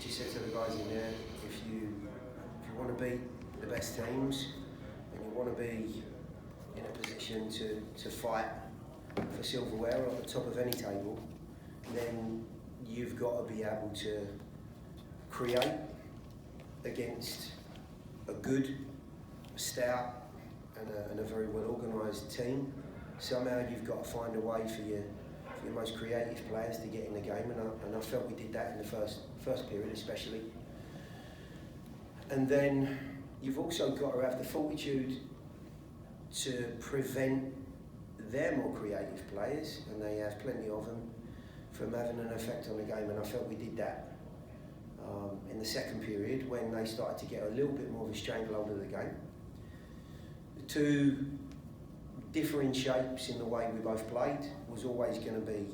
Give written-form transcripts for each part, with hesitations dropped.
just said to the guys in there, if you want to beat the best teams and you want to be in a position to fight for silverware or at the top of any table, then you've got to be able to create against a good, stout and a very well organised team. Somehow you've got to find a way for your most creative players to get in the game, and I felt we did that in the first period especially. And then you've also got to have the fortitude to prevent their more creative players, and they have plenty of them, from having an effect on the game, and I felt we did that in the second period when they started to get a little bit more of a stranglehold of the game. The two differing shapes in the way we both played was always going to be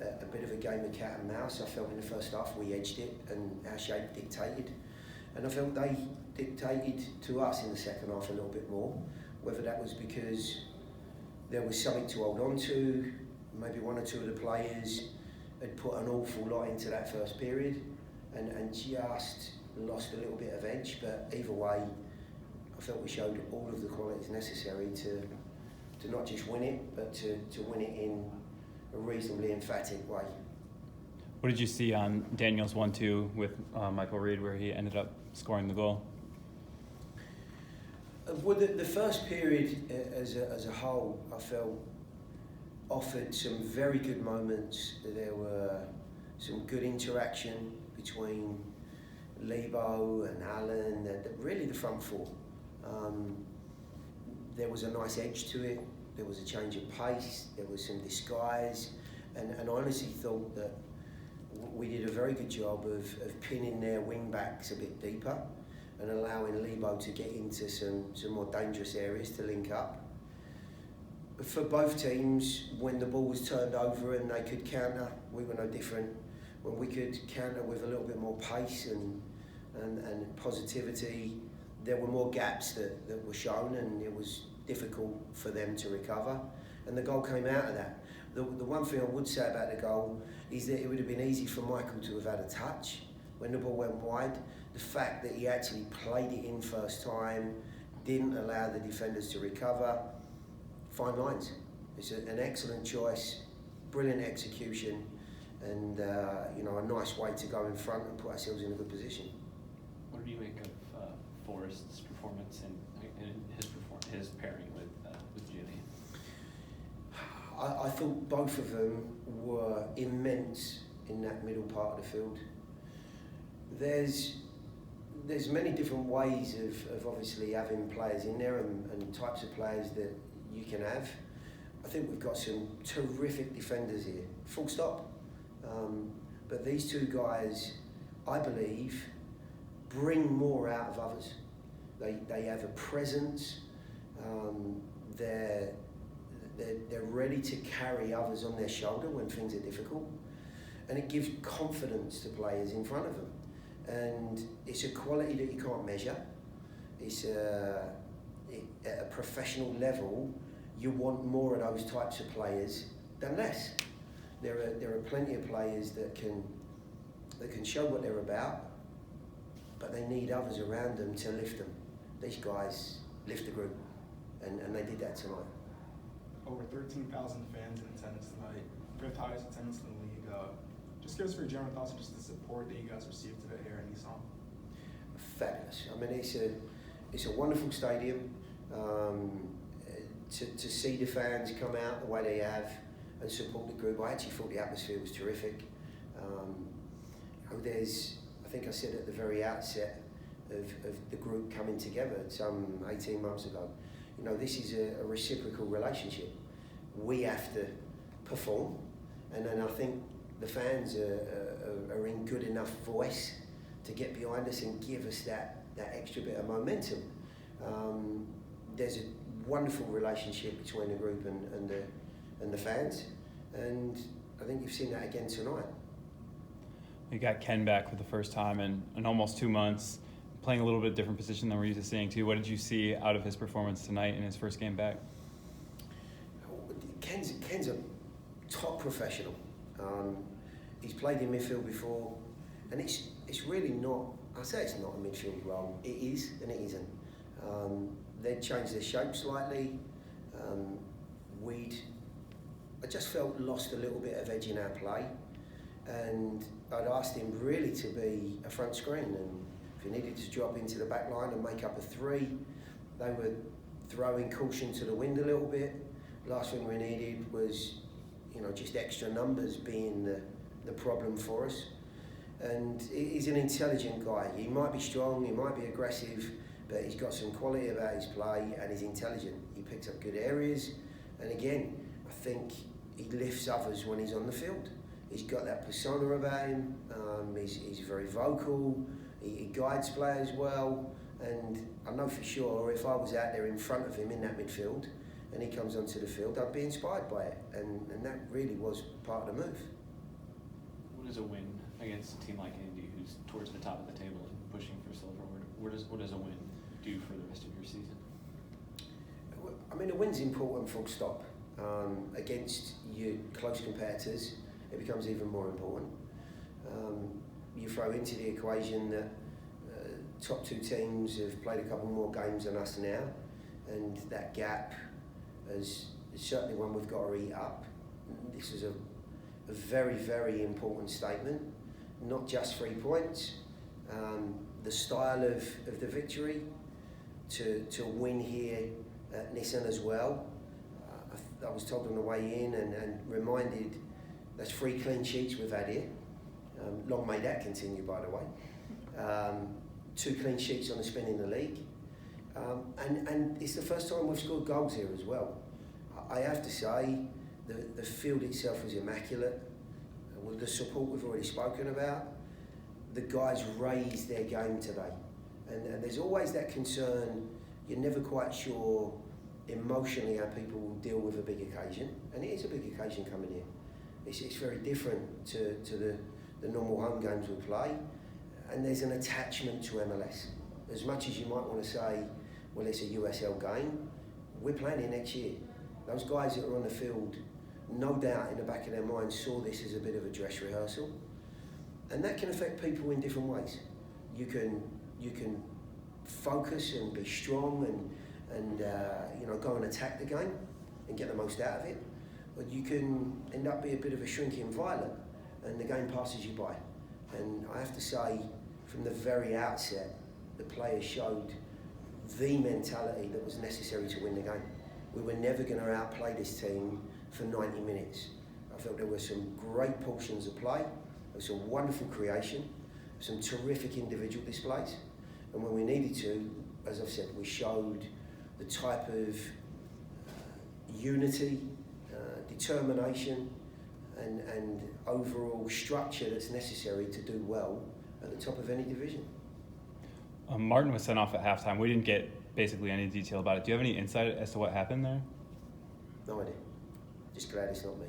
a bit of a game of cat and mouse. I felt in the first half we edged it and our shape dictated, and I felt they dictated to us in the second half a little bit more, whether that was because there was something to hold on to, maybe one or two of the players had put an awful lot into that first period and just lost a little bit of edge, but either way I felt we showed all of the qualities necessary to not just win it, but to win it in a reasonably emphatic way. What did you see on Daniel's 1-2 with Michael Reed, where he ended up scoring the goal? Well, the first period as a whole, I felt offered some very good moments. There were some good interaction between Lebo and Alan, really the front four. There was a nice edge to it, there was a change of pace, there was some disguise, and I honestly thought that we did a very good job of pinning their wing backs a bit deeper and allowing Lebo to get into some more dangerous areas to link up. For both teams, when the ball was turned over and they could counter, we were no different. When we could counter with a little bit more pace and positivity, there were more gaps that were shown, and it was difficult for them to recover. And the goal came out of that. The one thing I would say about the goal is that it would have been easy for Michael to have had a touch when the ball went wide. The fact that he actually played it in first time, didn't allow the defenders to recover, fine lines. It's an excellent choice, brilliant execution, and a nice way to go in front and put ourselves in a good position. What do you make of Forrest's performance and his pairing with Jimmy? I thought both of them were immense in that middle part of the field. There's many different ways of obviously having players in there and types of players that you can have. I think we've got some terrific defenders here, full stop. But these two guys, I believe, bring more out of others. They have a presence. They're ready to carry others on their shoulder when things are difficult, and it gives confidence to players in front of them. And it's a quality that you can't measure. It's at a professional level, you want more of those types of players than less. There are plenty of players that can show what they're about, but they need others around them to lift them. These guys lift the group, and they did that tonight. Over 13,000 fans in attendance tonight, fifth highest attendance in the league. Just give us your general thoughts on just the support that you guys received today here in Nissan. Fabulous. I mean, it's a wonderful stadium. To see the fans come out the way they have and support the group, I actually thought the atmosphere was terrific. I think I said at the very outset of the group coming together some 18 months ago, this is a reciprocal relationship. We have to perform, and then I think the fans are in good enough voice to get behind us and give us that extra bit of momentum. There's a wonderful relationship between the group and the fans, and I think you've seen that again tonight. You got Ken back for the first time in almost 2 months, playing a little bit different position than we're used to seeing too. What did you see out of his performance tonight in his first game back? Ken's a top professional. He's played in midfield before. And it's really not, I say it's not a midfield role, it is and it isn't. They'd changed their shape slightly. I just felt lost a little bit of edge in our play, and I'd asked him really to be a front screen, and if he needed to drop into the back line and make up a three, they were throwing caution to the wind a little bit. Last thing we needed was, just extra numbers being the problem for us. And he's an intelligent guy. He might be strong, he might be aggressive, but he's got some quality about his play and he's intelligent. He picks up good areas, and again, I think he lifts others when he's on the field. He's got that persona about him, he's very vocal, he guides players well, and I know for sure if I was out there in front of him in that midfield and he comes onto the field, I'd be inspired by it, and that really was part of the move. What is a win against a team like Kenedy, who's towards the top of the table and pushing for silver? What does a win do for the rest of your season? I mean, a win's important, full stop. Against your close competitors, it becomes even more important. You throw into the equation that top two teams have played a couple more games than us now, and that gap is certainly one we've got to eat up. This is a very, very important statement, not just 3 points. The style of the victory, to win here at Nissan as well. I was told on the way in and reminded that's 3 clean sheets we've had here. Long may that continue, by the way. 2 clean sheets on the spin in the league. And it's the first time we've scored goals here as well. I have to say, the field itself was immaculate. With the support we've already spoken about, the guys raised their game today. And there's always that concern, you're never quite sure emotionally how people will deal with a big occasion. And it is a big occasion coming here. It's very different to the normal home games we play. And there's an attachment to MLS. As much as you might want to say, well, it's a USL game, we're playing it next year. Those guys that are on the field, no doubt in the back of their minds saw this as a bit of a dress rehearsal. And that can affect people in different ways. You can focus and be strong and go and attack the game and get the most out of it. But you can end up being a bit of a shrinking violet and the game passes you by. And I have to say, from the very outset, the players showed the mentality that was necessary to win the game. We were never going to outplay this team for 90 minutes. I felt there were some great portions of play, there was some wonderful creation, some terrific individual displays, and when we needed to, as I've said, we showed the type of unity, determination, and overall structure that's necessary to do well at the top of any division. Martin was sent off at halftime. We didn't get basically any detail about it. Do you have any insight as to what happened there? No idea. Just glad it's not me.